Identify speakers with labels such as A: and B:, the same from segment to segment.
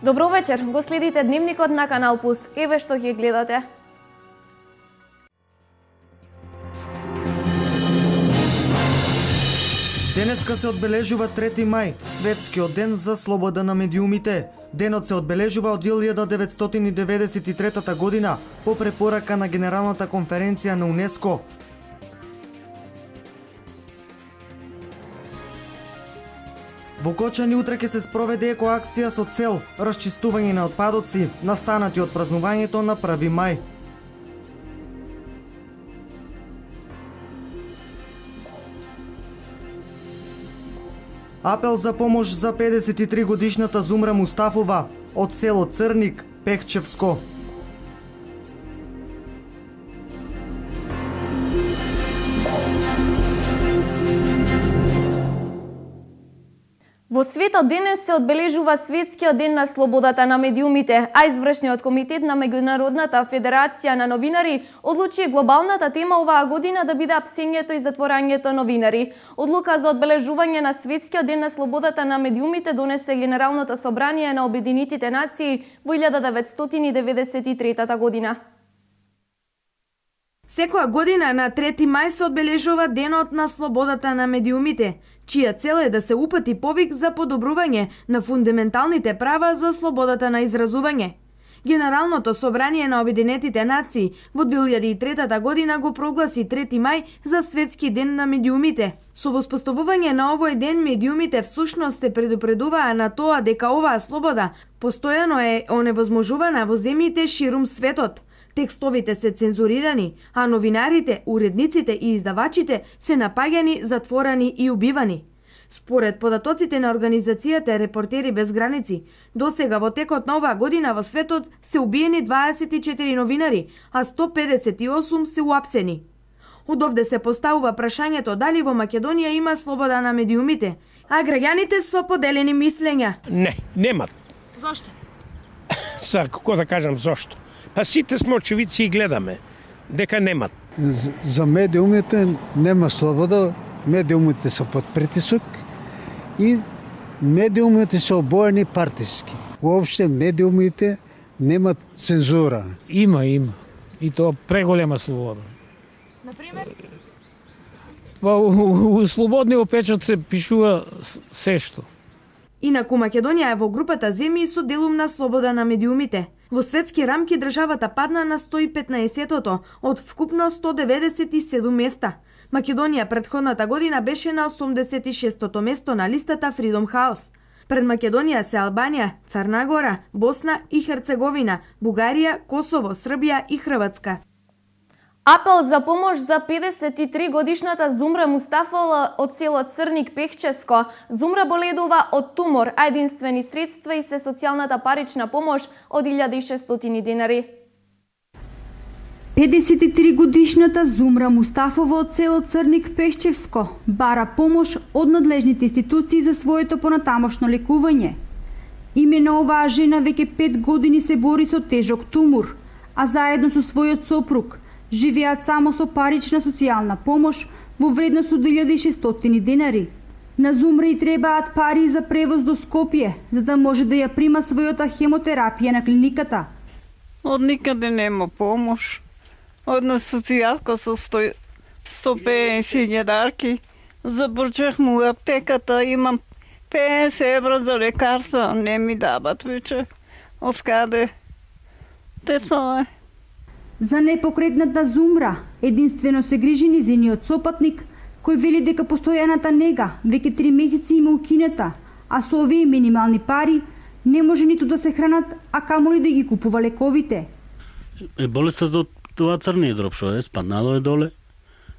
A: Добро вечер, го следите Дневникот на Канал Плюс. Еве што ќе гледате.
B: Денеска се одбележува 3 мај, светскиот ден за слобода на медиумите. Денот се одбележува од 1993 година по препорака на Генералната конференција на УНЕСКО. Во Кочани утре ќе се спроведе екоакција со цел расчистување на отпадоци настанати од празнувањето на 1 мај. Апел за помош за 53 годишната Зумра Мустафова од село Црник, Пехчевско.
A: Во светот денес се одбележува Светскиот ден на слободата на медиумите, а извршниот комитет на Меѓународната федерација на новинари одлучи глобалната тема оваа година да биде апсењето и затворањето новинари. Одлука за одбележување на Светскиот ден на слободата на медиумите донесе Генералното собрание на Обединетите нации во 1993 година.
C: Секоја година на 3 мај се одбележува Денот на слободата на медиумите, чија цел е да се упати повик за подобрување на фундаменталните права за слободата на изразување. Генералното собрание на Обединетите нации во 2003 година го прогласи 3 мај за Светски ден на медиумите. Со воспоставување на овој ден медиумите всушност се предупредуваа на тоа дека оваа слобода постојано е оневозможувана во земјите ширум светот. Текстовите се цензурирани, а новинарите, уредниците и издавачите се напаѓани, затворани и убивани. Според податоците на организацијата Репортери без граници, досега во текот на оваа година во светот се убиени 24 новинари, а 158 се уапсени. Од овде се поставува прашањето дали во Македонија има слобода на медиумите, а граѓаните со поделени мислења.
D: Не, немат.
C: Зошто?
D: Како да кажам зошто? Па сите сме очевидци и гледаме дека немат.
E: За медиумите нема слобода, медиумите се под притисок и медиумите се обоени партиски. Уопште медиумите немат цензура.
F: Има. И тоа преголема слобода.
C: Например?
F: У слободниот печат се пишува се што.
C: Инаку Македонија е во групата земји со делумна слобода на медиумите. Во светски рамки државата падна на 115-тото од вкупно 197 места. Македонија претходната година беше на 86-тото место на листата Freedom House. Пред Македонија се Албанија, Црна Гора, Босна и Херцеговина, Бугарија, Косово, Србија и Хрватска.
A: Апел за помош за 53 годишната Зумра Мустафова од село Црник, Пехчевско. Зумра боледува од тумор, а единствени средства и се социјалната парична помош од 1600 денари.
G: 53 годишната Зумра Мустафова од село Црник, Пехчевско бара помош од надлежните институции за своето понатамошно лекување. Имено оваа жена веќе 5 години се бори со тежок тумор, а заедно со својот сопруг живеат само со парична социјална помош во вредност од 1600 денари. На Зумра и требаат пари за превоз до Скопје, за да може да ја прима својата хемотерапија на клиниката.
H: Од никаде нема помош. Одна социјалка со 150 јадарки. Забрчах му аптеката, имам 50 евра за лекарства, не ми дават веќе. Откаде? Те тоа е.
G: За непокретната Зумра единствено се грижи низиниот сопатник, кој вели дека постојаната нега веќе 3 месеци има укината, а со овие минимални пари не може ниту да се хранат, а камоли да ги купува лековите.
I: Болеста за тоа црниот дроб што е спаднало е доле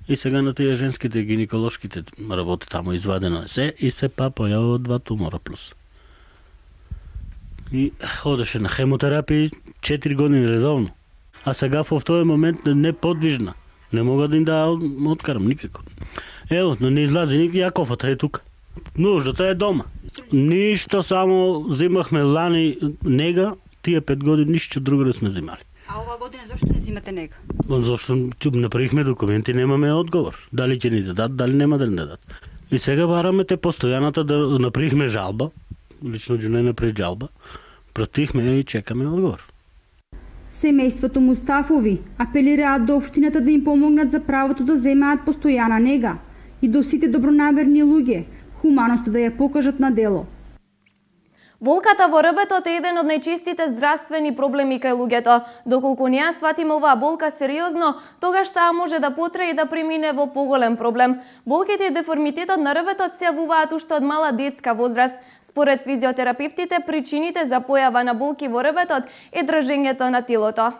I: и сега на тие женските гинеколошките работи таму извадено е се и се па појавува 2 тумора плюс. И ходеше на хемотерапија 4 години редовно. А сега во тој момент неподвижна. Не мога да им да откарам никако. Ево, но не излази никак, Јаковата е тука. Нуждата е дома. Ништо, само зимахме лани нега, тие 5 години ништо друго не сме зимали.
J: А ова година зашто не зимате нега?
I: Зашто направихме документи, немаме одговор. Дали ќе ни дадат, дали нема да ни дадат. И сега бараме те постојаната да направихме жалба, лично Джуне направи жалба, Протихме и чекаме одговор.
G: Семејството Мустафови апелираат до општината да им помогнат за правото да земаат постојана нега и до сите добронаверни луѓе хуманоста да ја покажат на дело.
A: Болката во рбетот е еден од најчестите здравствени проблеми кај луѓето. Доколку не ја сватиме оваа болка сериозно, тогаш таа може да потрае и да премине во поголем проблем. Болките и деформитетот на рбетот се јавуваат уште од мала детска возраст. Според физиотерапевтите, причините за појава на болки во рбетот е држењето на телото.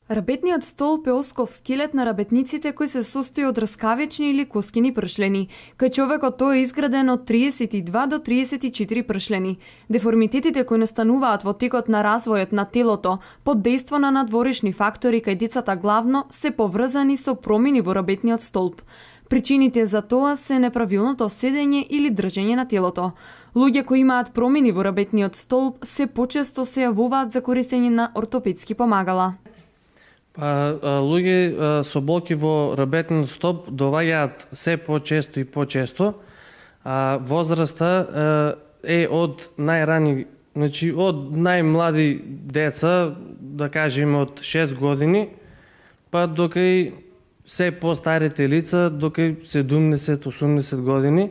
C: Рабетниот столб е осков скелет на рабетниците кој се состои од раскавични или коскини пршлени. Кај човекот тој е изграден од 32 до 34 пршлени. Деформитетите кои настануваат во текот на развојот на телото под дејство на надворешни фактори кај децата главно се поврзани со промени во рабетниот столб. Причините за тоа се неправилното седење или држење на телото. Луѓе кои имаат промени во рабетниот столб се почесто се јавуваат за користење на ортопедски помагала.
K: Луѓе со болки во рабетниот столб доваѓаат се почесто и почесто. Возраста е од најрани, значи од најмлади деца, да кажеме од 6 години, па докај се постарите лица, докај 70-80 години.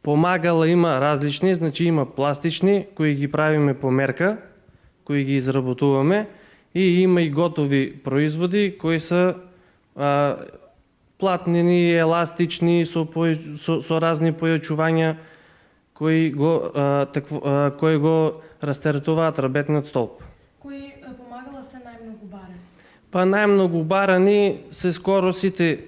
K: Помагала има различни, значи има пластични, кои ги правиме по мерка, кои ги изработуваме, и има и готови производи кои се платнени, еластични, со разни појачувања кои го растаретуваат рабетниот столб.
C: Кои помагала се најмногу барани?
K: Па најмногу барани се скоро сите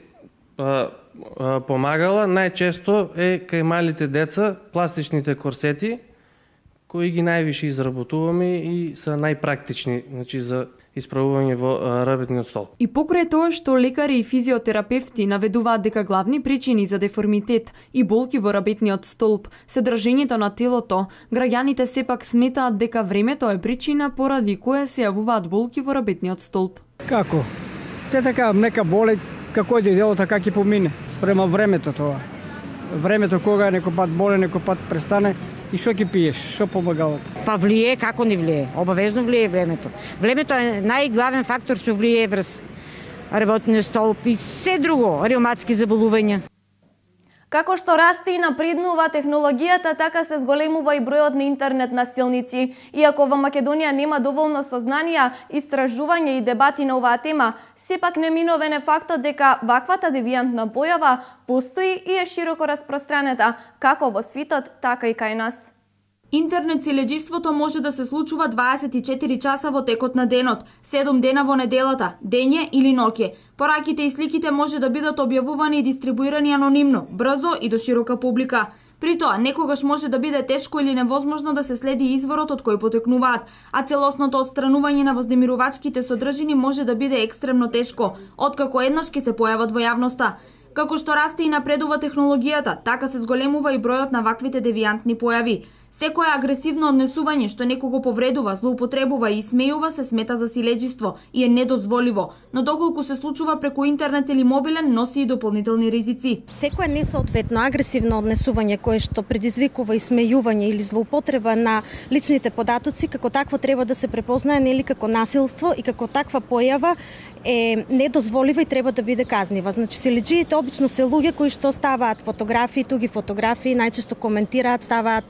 K: помагала. Најчесто е кај малите деца пластичните корсети, кои ги највише изработуваме и се најпрактични, значи за исправување во рабетниот столб.
C: И покрај тоа што лекари и физиотерапевти наведуваат дека главни причини за деформитет и болки во рабетниот столб се држењето на телото, граѓаните сепак сметаат дека времето е причина поради која се јавуваат болки во рабетниот столб.
L: Како? Те така нека боле како иде делото, како ќе помине према времето тоа. Времето кога некој пат боле, некој пат престане. И што ќе пиеш? Што помагалат?
M: Па влие, како не влие? Обавезно влие времето. Времето е најглавен фактор што влие врз работниот столб и се друго, ревматски заболувања.
A: Како што расте и напреднува технологијата, така се зголемува и бројот на интернет насилници. Иако во Македонија нема доволно сознанија, истражување и дебати на оваа тема, сепак неминовен е фактот дека ваквата девијантна појава постои и е широко распространета, како во светот, така и кај нас.
C: Интернет силеџиството може да се случува 24 часа во текот на денот, 7 дена во неделата, дење или ноќе. Пораките и сликите може да бидат објавувани и дистрибуирани анонимно, брзо и до широка публика. При тоа, некогаш може да биде тешко или невозможно да се следи изворот од кој потекнуваат, а целосното отстранување на вознемирувачките содржини може да биде екстремно тешко, откако еднаш ќе се појават во јавноста. Како што расте и напредува технологијата, така се зголемува и бројот на ваквите девијантни појави. Секое агресивно однесување што некого повредува, злоупотребува и смејува се смета за силеџиство и е недозволиво, но доколку се случува преку интернет или мобилен, носи и дополнителни ризици.
N: Секое несоодветно агресивно однесување кое што предизвикува исмејување или злоупотреба на личните податоци, како такво треба да се препознае нели како насилство и како таква појава е недозволива и треба да биде казнива. Значи силеџиите обично се луѓе кои што ставаат фотографии, туги фотографии, најчесто коментираат, ставаат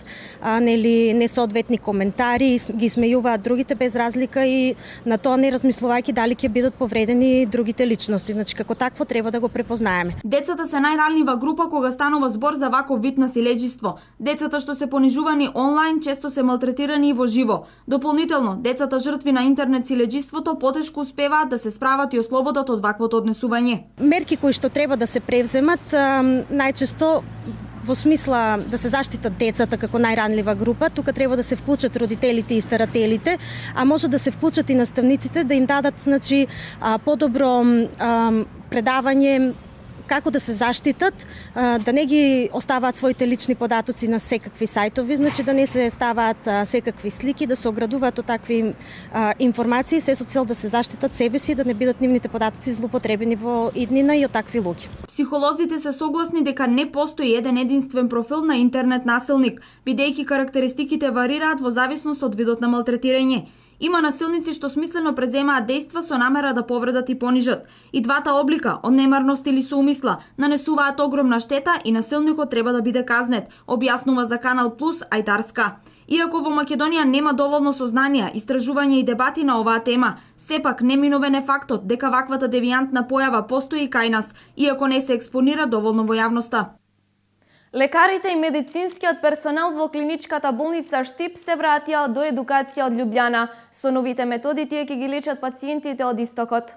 N: нели несоодветни коментари, ги смејуваат другите без разлика и на тоа не размислувајќи дали ќе бидат повредени другите личности. Значи како такво треба да го препознаеме.
C: Децата се најранлива група кога станува збор за ваков вид на силеџиство. Децата што се понижувани онлайн често се малтретирани и во живо. Дополнително, децата жртви на интернет силеџиството потешко успеваат да се справат и ослободат од ваквото однесување.
N: Мерки кои што треба да се превземат најчесто во смисла да се заштитат децата како најранлива група, тука треба да се вклучат родителите и старателите, а може да се вклучат и наставниците да им дадат подобро предавање како да се заштитат, да не ги оставаат своите лични податоци на секакви сајтови, значи да не се ставаат секакви слики, да се оградуваат од такви информации, се со цел да се заштитат себе си, да не бидат нивните податоци злоупотребени во иднина и од такви луѓе.
C: Психолозите се согласни дека не постои еден единствен профил на интернет насилник, бидејќи карактеристиките варираат во зависност од видот на малтретирање. Има насилници што смислено преземаат дејства со намера да повредат и понижат. И двата облика, од немарност или соумисла, нанесуваат огромна штета и насилникот треба да биде казнет, објаснува за Канал Плюс Ајдарска. Иако во Македонија нема доволно сознанија, истражување и дебати на оваа тема, сепак неминовен е фактот дека ваквата девијантна појава постои и кај нас, иако не се експонира доволно во јавноста.
A: Лекарите и медицинскиот персонал во клиничката болница Штип се вратија до едукација од Љубљана. Со новите методи тие ќе ги лечат пациентите од истокот.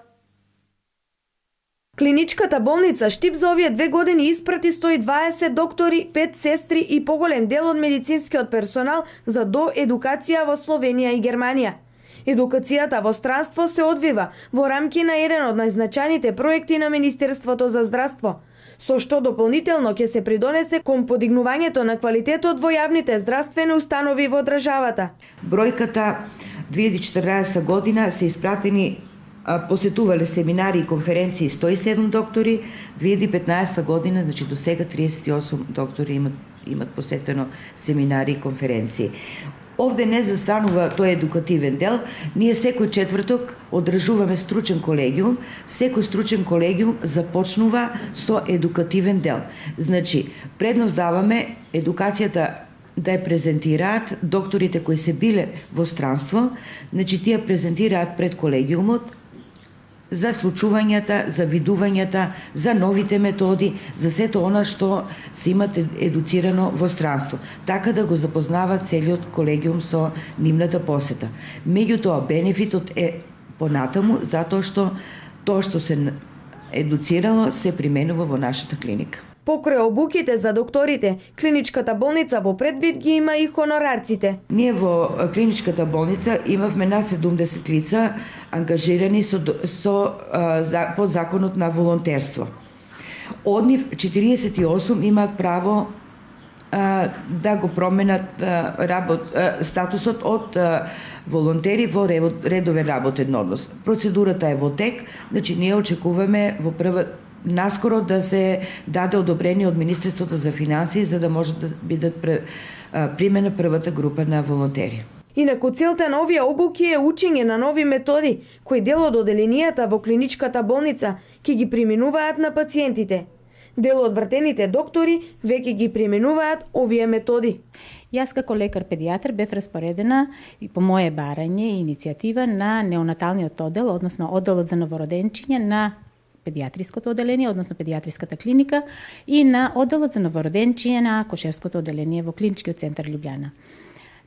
C: Клиничката болница Штип за овие 2 години испрати 120 доктори, 5 сестри и поголем дел од медицинскиот персонал за доедукација во Словенија и Германија. Едукацијата во странство се одвива во рамки на еден од најзначајните проекти на Министерството за здравство, со што дополнително ќе се придонесе кон подигнувањето на квалитетот во јавните здравствени установи во државата.
O: Бројката 2014 година се испратени посетувале семинари и конференции 107 доктори, 2015 година, значи до сега 38 доктори имат посетено семинари и конференции. Овде не застанува тој едукативен дел. Ние секој четврток одржуваме стручен колегиум. Секој стручен колегиум започнува со едукативен дел. Значи, предност даваме едукацијата да ја презентираат докторите кои се биле во странство, значи тие презентираат пред колегиумот за случувањата, за видувањата, за новите методи, за сето она што се имат едуцирано во странство, така да го запознават целиот колегиум со нивната посета. Меѓутоа, бенефитот е понатаму, затоа што тоа што се едуцирало се применува во нашата клиника.
C: Покрај обуките за докторите, клиничката болница во предвид ги има и хонорарците.
O: Ние во клиничката болница имавме над 70 лица ангажирани по законот на волонтерство. Од нив 48 имаат право да го променат статусот од волонтери во редовен работен однос. Процедурата е во тек, значи ние очекуваме наскоро да се даде одобрение од Министерството за финансии за да може да бидат примена првата група на волонтери.
C: Инаку целта на овие обуки е учење на нови методи, кои дел од оделенијата во клиничката болница ќе ги применуваат на пациентите. Дел од вртените доктори веќе ги применуваат овие методи.
P: Јас како лекар-педијатар бев распоредена и по моје барање и иницијатива на неонаталниот оддел, односно одделот за новороденчиња на педијатриското оделение, односно педијатриската клиника и на одделот за новороденчиња на акушерското оделение во Клиничкиот центар Љубљана.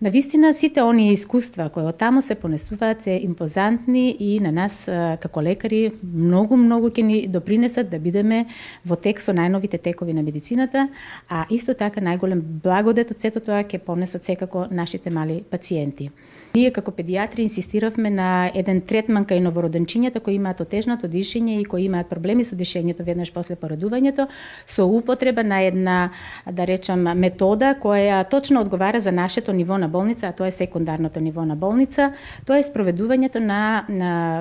P: Навистина сите оние искуства кои од таму се понесуваат се импозантни и на нас како лекари многу ќе ни допринесат да бидеме во тек со најновите текови на медицината, а исто така најголем благодет од сето тоа ќе понесат секако нашите мали пациенти. Ние како педијатри инсистиравме на еден третман кај новороденчињата кои имаат отежнато дишење и кои имаат проблеми со дишењето веднаш после породувањето, со употреба на една, да речам, метода која точно одговара за нашето ниво на болница, а тоа е секундарното ниво на болница, тоа е спроведувањето на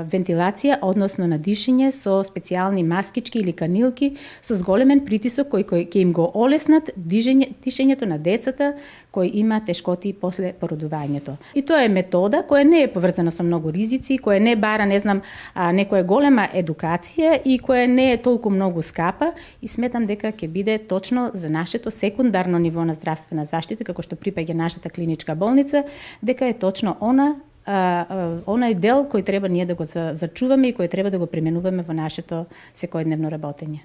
P: вентилација, односно на дишење со специјални маскички или канилки со зголемен притисок кој ќе им го олеснат дишењето на децата кои имаат тешкоти после породувањето. И тоа е метода која не е поврзана со многу ризици, која не бара, некоја голема едукација и која не е толку многу скапа и сметам дека ќе биде точно за нашето секундарно ниво на здравствена заштита, како што припаѓа нашата клиничка болница, дека е точно онај дел кој треба ние да го зачуваме и кој треба да го применуваме во нашето секојдневно работење.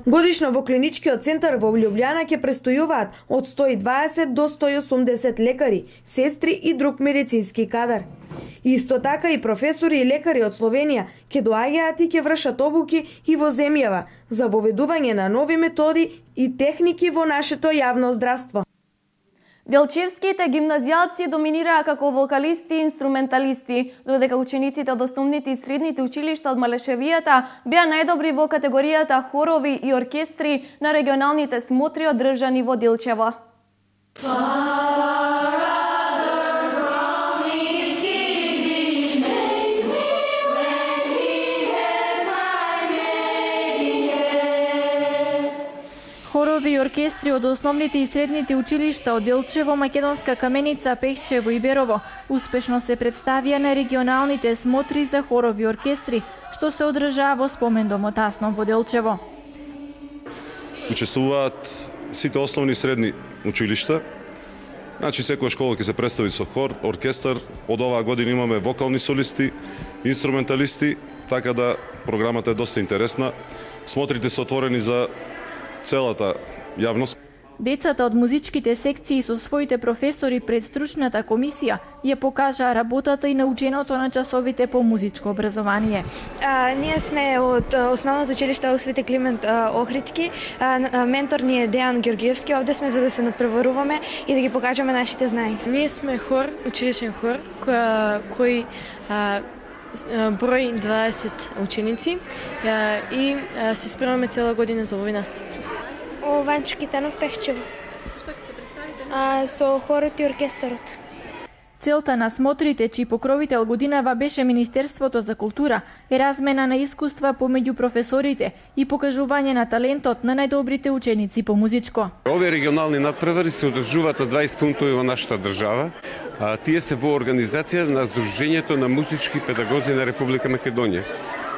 C: Годишно во клиничкиот центар во Љубљана ќе престојуваат од 120 до 180 лекари, сестри и друг медицински кадар. Исто така и професори и лекари од Словенија ќе доаѓаат и ќе вршат обуки и во земјава за воведување на нови методи и техники во нашето јавно здравство.
A: Делчевските гимназијалци доминираа како вокалисти и инструменталисти, додека учениците од основните и средните училишта од Малешевијата беа најдобри во категоријата хорови и оркестри на регионалните смотри одржани во Делчево.
Q: Хорови и оркестри од основните и средните училишта од Делчево, Македонска Каменица, Пехчево и Берово успешно се представија на регионалните смотри за хорови и оркестри, што се одржаа во спомендомот Аснов во Делчево.
R: Учествуваат сите основни и средни училишта. Значи секоја школа ќе се представи со хор, оркестар. Од оваа година имаме вокални солисти, инструменталисти, така да програмата е доста интересна. Смотрите се отворени за целата јавност.
Q: Децата од музичките секции со своите професори пред стручната комисија ја покажаа работата и наученото на часовите по музичко образование.
S: Ние сме од основното училиште Свети Климент Охридски. Ментор ни е Дејан Ѓоргиевски. Овде сме за да се надпреваруваме и да ги покажеме нашите знаења.
T: Ние сме хор, училишен хор, кој број 20 ученици и се спремаме цела година за овој настап.
S: Ванчо Китанов, Пехчево.
T: Што ќе се представите?
S: Со хорот и оркестарот.
Q: Целта на смотрите, чиј покровител годинава беше Министерството за култура, е размена на искуства помеѓу професорите и покажување на талентот на најдобрите ученици по музичко.
U: Овие регионални надпревари се одржуваат на 20 пунктови во нашата држава. Тие се во организација на Сдруженијето на музички педагози на Република Македонија.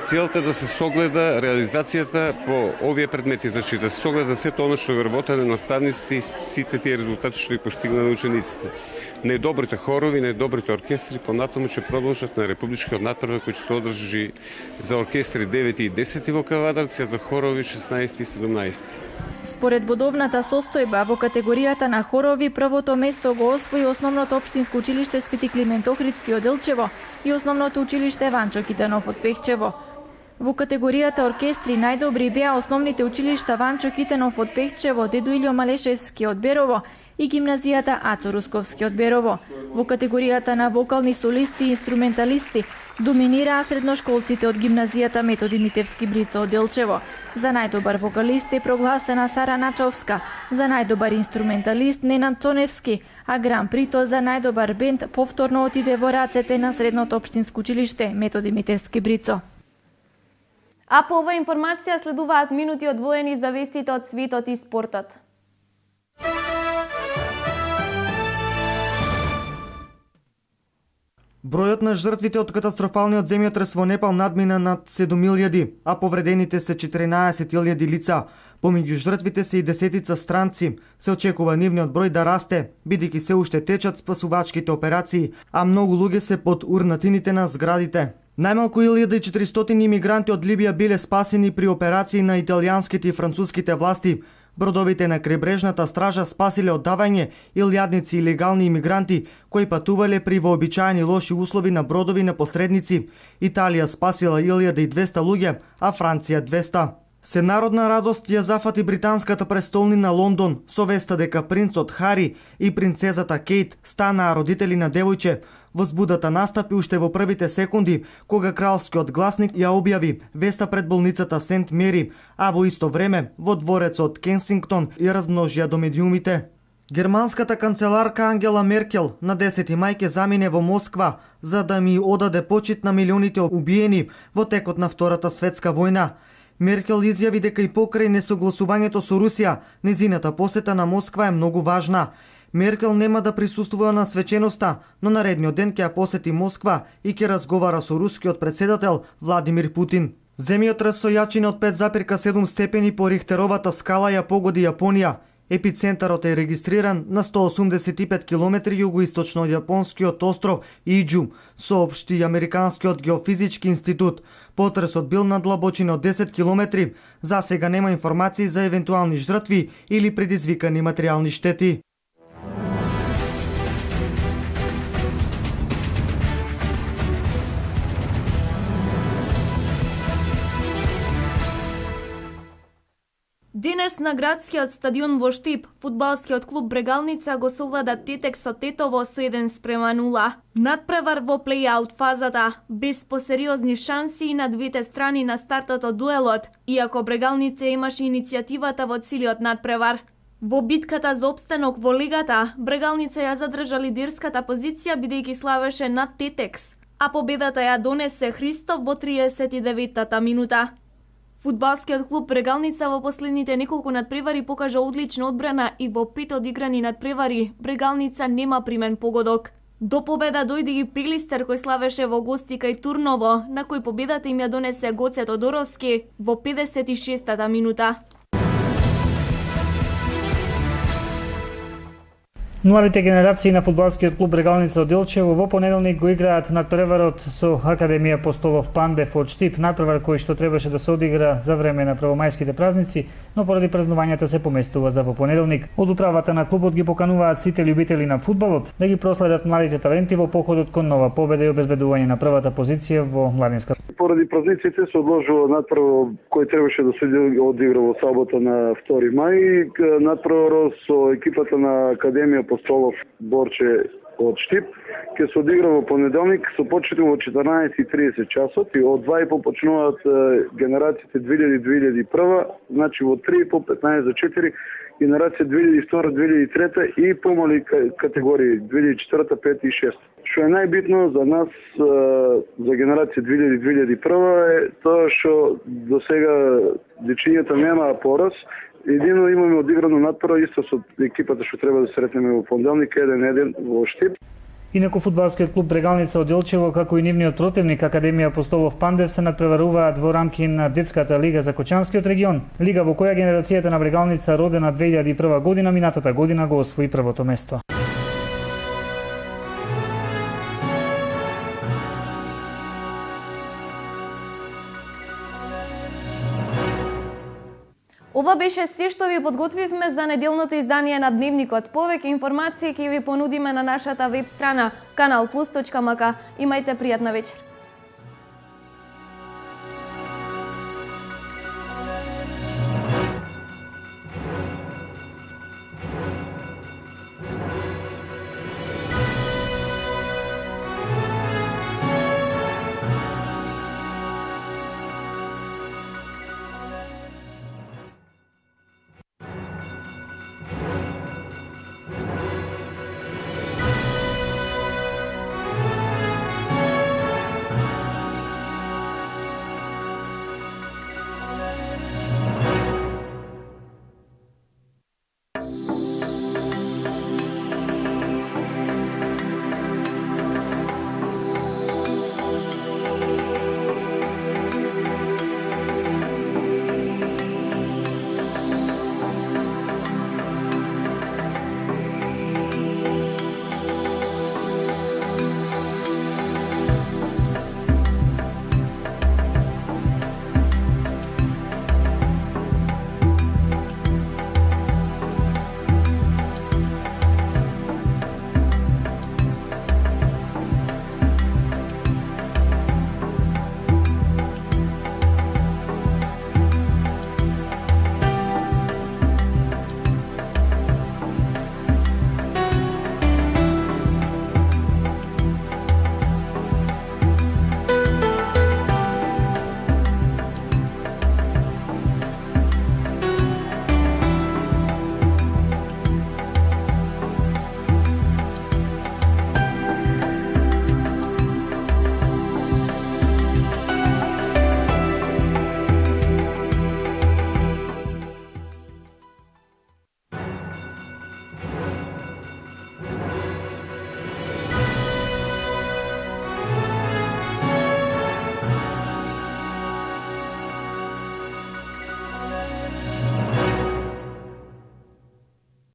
U: Целта е да се согледа реализацијата по овие предмети, значи да се согледа сето оно што го работеле наставниците и сите тие резултати што ги постигнале учениците. Најдобрите хорови, најдобрите оркестри понатаму ќе продолжат на републичкиот надпревар кој ќе се одржи за оркестри 9 и 10 во Кавадарци, а за хорови 16 и 17.
Q: Според бодовната состојба во категоријата на хорови, првото место го освои Основното општинско училиште Свети Климент Охридски од Делчево и Основното училиште Ванчо Китанов од Пехчево. Во категоријата оркестри најдобри беа основните училишта Ванчо Китанов од Пехчево, Дедо Илјо Малешевски од Берово и гимназијата Ацо Русковски од Берово. Во категоријата на вокални солисти и инструменталисти доминираа средношколците од гимназијата Методи Митевски Брицо од Делчево. За најдобар вокалист е прогласена Сара Начовска, за најдобар инструменталист Ненад Цоневски, а Гран Прито за најдобар бенд повторно отиде во рацете на Средното општинско училиште Методи Митевски Брицо.
A: А по оваа информација следуваат минути одвоени за вестите од светот и спортот.
B: Бројот на жртвите од катастрофалниот земјотрес во Непал надмина над 7.000, а повредените се 14.000 лица. Помеѓу жртвите се и десетица странци. Се очекува нивниот број да расте, бидејќи се уште течат спасувачките операции, а многу луѓе се под урнатините на зградите. Најмалку 1400 имигранти од Либија биле спасени при операции на италијанските и француските власти. Бродовите на крайбрежната стража спасиле оддавање илјадници илегални имигранти кои патувале при вообичаени лоши услови на бродови на посредници. Италија спасила 1200 луѓе, а Франција 200. Сенародна радост ја зафати британската престолнина Лондон со веста дека принцот Хари и принцезата Кейт станаа родители на девојче. Возбудата настапи уште во првите секунди, кога кралскиот гласник ја објави веста пред болницата Сент Мери, а во исто време во дворецот Кенсингтон ја размножија до медиумите. Германската канцеларка Ангела Меркел на 10 мај ќе замине во Москва за да ми одаде почит на милионите убиени во текот на Втората светска војна. Меркел изјави дека и покрај несогласувањето со Русија, незината посета на Москва е многу важна. Меркел нема да присуствува на свеченоста, но наредниот ден ќе ја посети Москва и ќе разговара со рускиот председател Владимир Путин. Земјотрес со јачина од 5,7 степени по Рихтеровата скала ја погоди Јапонија. Епицентарот е регистриран на 185 км југоисточно од јапонскиот остров Иџу, соопшти Американскиот геофизички институт. Потресот бил на длабочина од 10 км. За сега нема информации за евентуални жртви или предизвикани материјални штети.
A: Денес на градскиот стадион во Штип, фудбалскиот клуб Брегалница го совлада Тетек со Тетово со 1:0. Надпревар во плей-аут фазата, без посериозни шанси на двете страни на стартот од дуелот, иако Брегалница имаше иницијативата во целиот надпревар. Во битката за опстанок во лигата, Брегалница ја задржа лидерската позиција бидејќи славеше над Тетекс, а победата ја донесе Христов во 39-та минута. Фудбалскиот клуб Брегалница во последните неколку надпревари покажа одлична одбрана и во 5 одиграни надпревари Брегалница нема примен погодок. До победа дојде и Пилистер кој славеше во гости кај Турново, на кој победата им ја донесе Гоце Тодоровски во 56-та минута.
F: Младите генерации на фудбалскиот клуб Брегалница од Делчево во понеделник го играат надпреварот со Академија Апостолов Пандев од Штип, надпревар кој што требаше да се одигра за време на првомајските празници, но поради празнувањата се поместува за во понеделник. Од управата на клубот ги покануваат сите љубители на фудбалот да ги проследат младите таленти во походот кон нова победа и обезбедување на првата позиција во младинска.
D: Поради празниците се одложува надпревар кој требаше да се одигра во сабота на 2 мај, надпреварот со екипата на Академија Апостолов Борче од Штип ќе се одигра во понеделник со почеток во 14:30 часот и од 2:30 почнуваат генерациите 2000-2001, значи во 3:30 15 за 4 генерација 2002-2003 и помали категории 2004, 5 и 6. Што е најбитно за нас, за генерација 2000-2001 е тоа што до сега дечињата немаа пораз. Едино имаме одиграно надпрва исто со екипата што треба да сретнеме во понеделник 1-1 во Штип.
F: Инаку фудбалскиот клуб Брегалница од Делчево, како и нивниот противник Академија Апостолов Пандев се надпреваруваат во рамки на детската лига за Кочанскиот регион, лига во која генерацијата на Брегалница родена 2001 година минатата година го освои првото место.
A: Ова беше се што ви подготвивме за неделното издание на Дневникот. Повеќе информации ќе ви понудиме на нашата веб страна kanalplus.mk. Имајте пријатна вечер.